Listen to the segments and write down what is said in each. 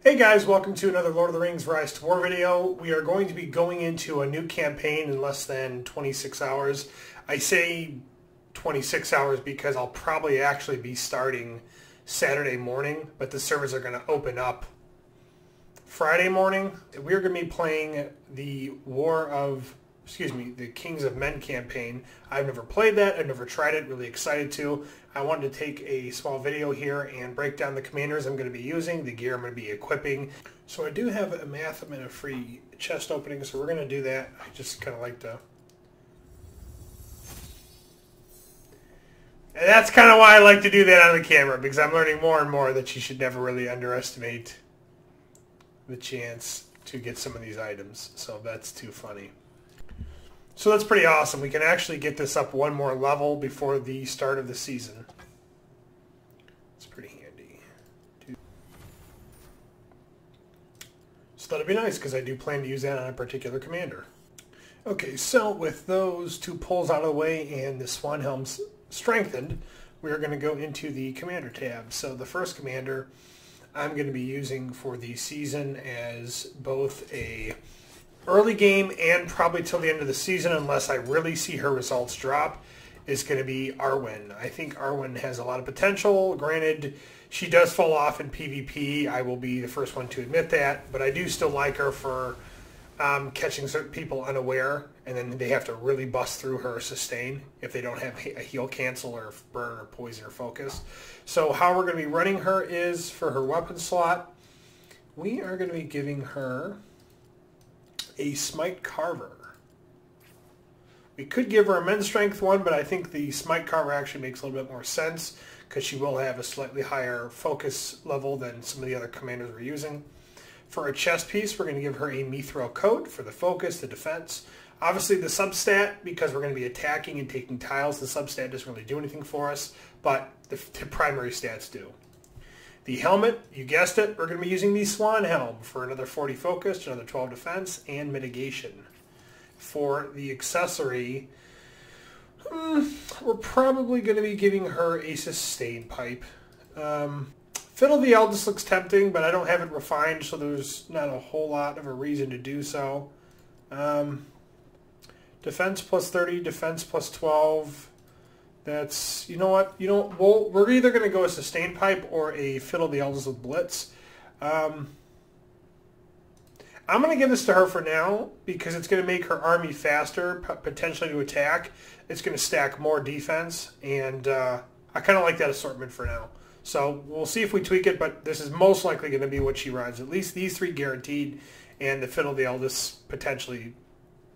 Hey guys, welcome to another Lord of the Rings Rise to War video. We are going to be going into a new campaign in less than 26 hours. I say 26 hours because I'll probably actually be starting Saturday morning, but the servers are going to open up Friday morning. We're going to be playing the the Kings of Men campaign. I've never played that. I've never tried it. Really excited to. I wanted to take a small video here and break down the commanders I'm going to be using, the gear I'm going to be equipping. So I do have a math and a free chest opening, so we're going to do that. I just kind of like to... And that's kind of why I like to do that on the camera, because I'm learning more and more that you should never really underestimate the chance to get some of these items. So that's too funny. So that's pretty awesome. We can actually get this up one more level before the start of the season. It's pretty handy. So that'll be nice because I do plan to use that on a particular commander. Okay, so with those two pulls out of the way and the Swan Helms strengthened, we're going to go into the commander tab. So the first commander I'm going to be using for the season as both a early game and probably till the end of the season, unless I really see her results drop, is going to be Arwen. I think Arwen has a lot of potential. Granted, she does fall off in PvP. I will be the first one to admit that, but I do still like her for catching certain people unaware, and then they have to really bust through her sustain if they don't have a heal cancel or burn or poison or focus. So how we're going to be running her is for her weapon slot, we are going to be giving her a Smite Carver. We could give her a men's strength one, but I think the Smite Carver actually makes a little bit more sense because she will have a slightly higher focus level than some of the other commanders we're using. For a chest piece, we're going to give her a Mithril coat for the focus, the defense. Obviously the substat, because we're going to be attacking and taking tiles, the substat doesn't really do anything for us, but the primary stats do. The helmet, you guessed it, we're going to be using the Swan Helm for another 40 focus, another 12 defense, and mitigation. For the accessory, we're probably going to be giving her a sustain pipe. Fiddle the Eldest looks tempting, but I don't have it refined, so there's not a whole lot of a reason to do so. Defense plus 30, defense plus 12. That's, you know what, we're either going to go a sustain pipe or a Fiddle the Eldest with Blitz. I'm going to give this to her for now because it's going to make her army faster, potentially to attack. It's going to stack more defense, and I kind of like that assortment for now. So we'll see if we tweak it, but this is most likely going to be what she rides. At least these three guaranteed, and the Fiddle the Eldest potentially,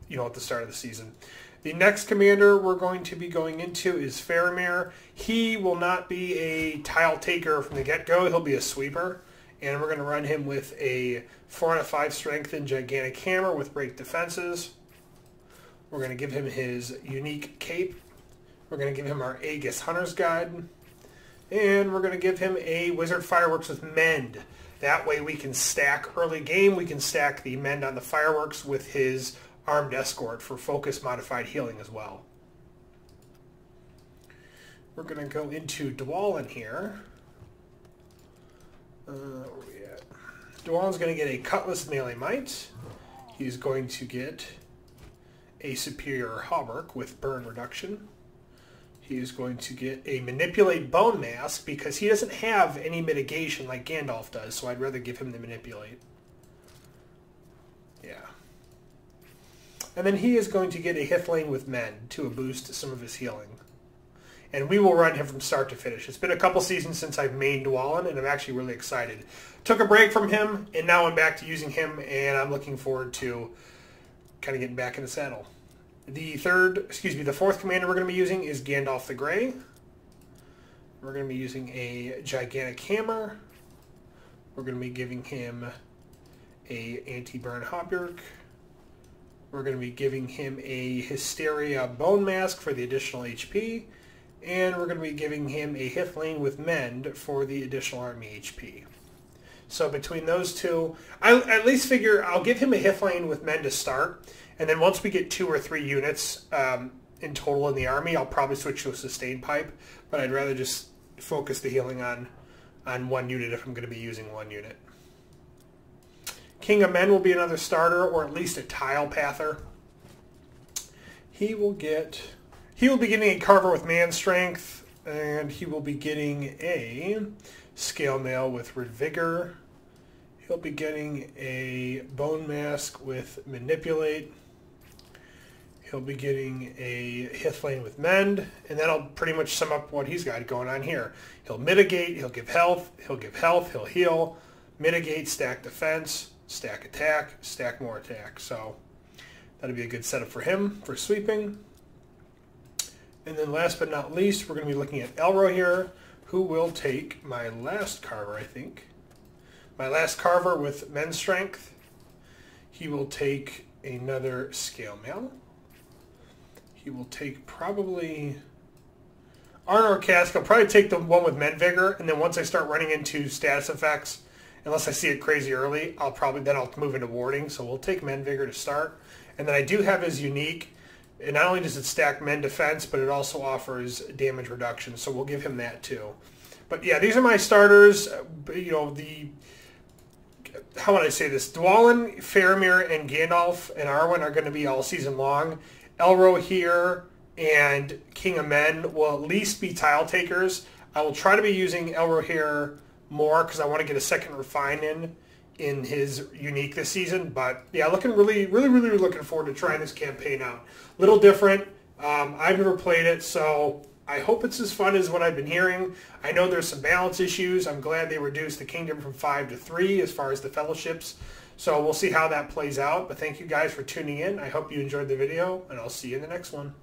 at the start of the season. The next commander we're going to be going into is Faramir. He will not be a tile taker from the get-go. He'll be a sweeper. And we're going to run him with a 4 out of 5 strength and gigantic hammer with break defenses. We're going to give him his unique cape. We're going to give him our Aegis Hunter's Guide. And we're going to give him a Wizard Fireworks with Mend. That way we can stack early game. We can stack the Mend on the Fireworks with his Armed Escort for focus modified healing as well. We're going to go into Dwalin here. Where are we at? Dwalin's going to get a Cutlass Melee Might. He's going to get a Superior Hauberk with burn reduction. He is going to get a Manipulate Bone Mask because he doesn't have any mitigation like Gandalf does, so I'd rather give him the Manipulate. Yeah. And then he is going to get a Hithlane with Mend to boost some of his healing. And we will run him from start to finish. It's been a couple seasons since I've mained Dwalin, and I'm actually really excited. Took a break from him, and now I'm back to using him, and I'm looking forward to kind of getting back in the saddle. The fourth commander we're going to be using is Gandalf the Grey. We're going to be using a gigantic hammer. We're going to be giving him a anti-burn Hauberk. We're going to be giving him a Hysteria Bone Mask for the additional HP. And we're going to be giving him a Hithlane with Mend for the additional army HP. So between those two, I at least figure I'll give him a Hithlane with Mend to start. And then once we get 2 or 3 units in total in the army, I'll probably switch to a sustain pipe. But I'd rather just focus the healing on one unit if I'm going to be using one unit. King of Men will be another starter, or at least a tile pather. He will be getting a Carver with Man Strength, and he will be getting a Scale Mail with Vigor. He'll be getting a Bone Mask with Manipulate. He'll be getting a Hithlane with Mend, and that'll pretty much sum up what he's got going on here. He'll mitigate, he'll give health, he'll heal, mitigate, stack defense, stack attack, stack more attack. So that'll be a good setup for him for sweeping. And then last but not least, we're going to be looking at Elro here, who will take my last Carver, I think. My last Carver with Men's Strength. He will take another Scale Mail. He will take probably Arnor Cask. I'll probably take the one with Men Vigor, and then once I start running into status effects, unless I see it crazy early, I'll move into warding. So we'll take Men Vigor to start. And then I do have his unique, and not only does it stack Men Defense, but it also offers damage reduction. So we'll give him that too. But yeah, these are my starters. You know, how would I say this? Dwalin, Faramir, and Gandalf and Arwen are going to be all season long. Elro here and King of Men will at least be tile takers. I will try to be using Elro here more because I want to get a second refine in his unique this season. But yeah, really looking forward to trying this campaign out. Little different. I've never played it, so I hope it's as fun as what I've been hearing. I know there's some balance issues. I'm glad they reduced the kingdom from 5 to 3 as far as the fellowships. So we'll see how that plays out. But thank you guys for tuning in. I hope you enjoyed the video, and I'll see you in the next one.